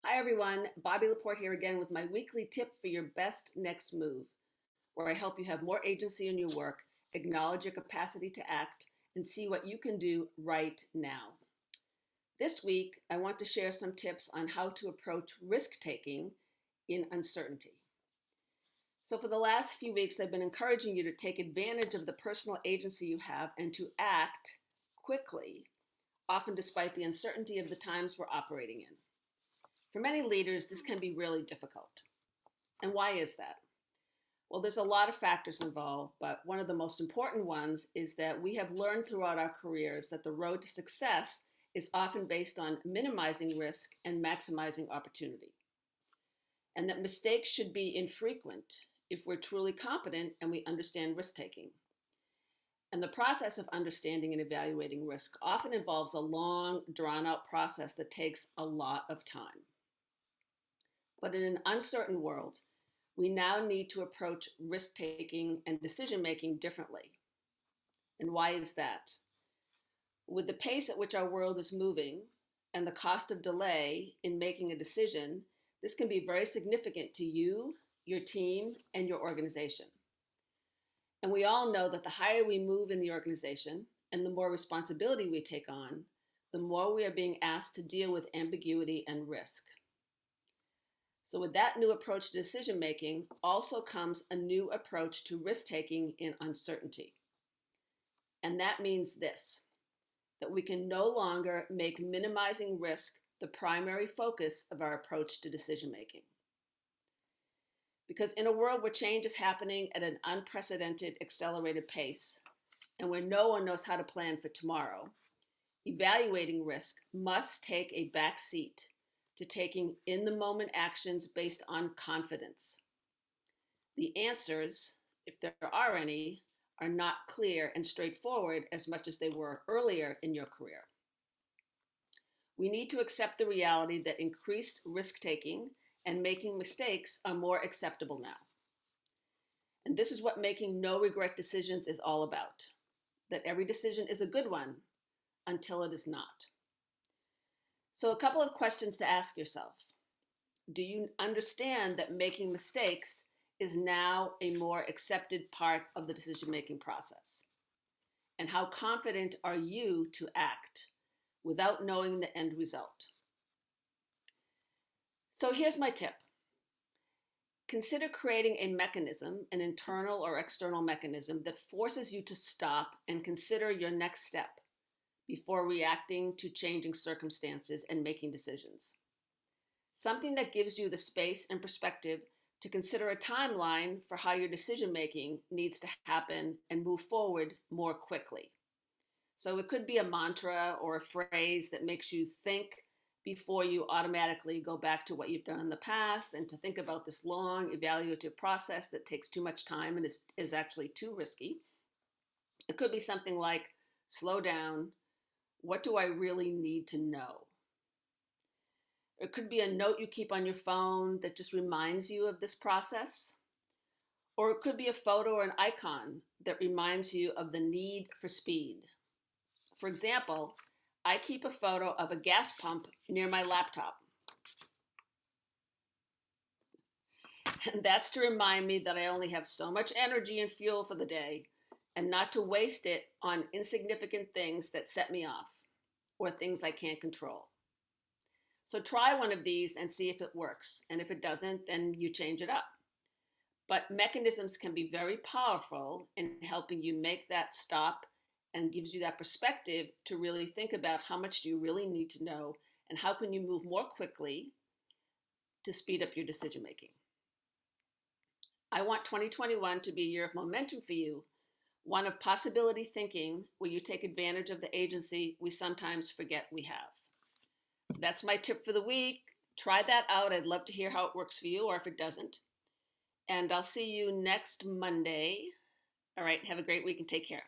Hi everyone, Bobbie LaPorte here again with my weekly tip for your best next move, where I help you have more agency in your work, acknowledge your capacity to act, and see what you can do right now. This week, I want to share some tips on how to approach risk taking in uncertainty. So, for the last few weeks, I've been encouraging you to take advantage of the personal agency you have and to act quickly, often despite the uncertainty of the times we're operating in. For many leaders, this can be really difficult. And why is that? Well, there's a lot of factors involved, but one of the most important ones is that we have learned throughout our careers that the road to success is often based on minimizing risk and maximizing opportunity, and that mistakes should be infrequent if we're truly competent and we understand risk taking. And the process of understanding and evaluating risk often involves a long, drawn out process that takes a lot of time. But in an uncertain world, we now need to approach risk taking and decision making differently. And why is that? With the pace at which our world is moving and the cost of delay in making a decision, this can be very significant to you, your team, and your organization. And we all know that the higher we move in the organization and the more responsibility we take on, the more we are being asked to deal with ambiguity and risk. So with that new approach to decision making also comes a new approach to risk taking in uncertainty. And that means this, that we can no longer make minimizing risk the primary focus of our approach to decision making. Because in a world where change is happening at an unprecedented, accelerated pace, and where no one knows how to plan for tomorrow, evaluating risk must take a back seat to taking in-the-moment actions based on confidence. The answers, if there are any, are not clear and straightforward as much as they were earlier in your career. We need to accept the reality that increased risk-taking and making mistakes are more acceptable now. And this is what making no-regret decisions is all about, that every decision is a good one until it is not. So a couple of questions to ask yourself. Do you understand that making mistakes is now a more accepted part of the decision-making process? And how confident are you to act without knowing the end result? So here's my tip. Consider creating a mechanism, an internal or external mechanism that forces you to stop and consider your next step before reacting to changing circumstances and making decisions. Something that gives you the space and perspective to consider a timeline for how your decision-making needs to happen and move forward more quickly. So it could be a mantra or a phrase that makes you think before you automatically go back to what you've done in the past and to think about this long evaluative process that takes too much time and is actually too risky. It could be something like, slow down. What do I really need to know? It could be a note you keep on your phone that just reminds you of this process. Or it could be a photo or an icon that reminds you of the need for speed. For example, I keep a photo of a gas pump near my laptop. And that's to remind me that I only have so much energy and fuel for the day and not to waste it on insignificant things that set me off or things I can't control. So try one of these and see if it works. And if it doesn't, then you change it up. But mechanisms can be very powerful in helping you make that stop and gives you that perspective to really think about how much do you really need to know and how can you move more quickly to speed up your decision making. I want 2021 to be a year of momentum for you, one of possibility thinking where you take advantage of the agency we sometimes forget we have. So that's my tip for the week. Try that out. I'd love to hear how it works for you or if it doesn't. And I'll see you next Monday. All right, have a great week and take care.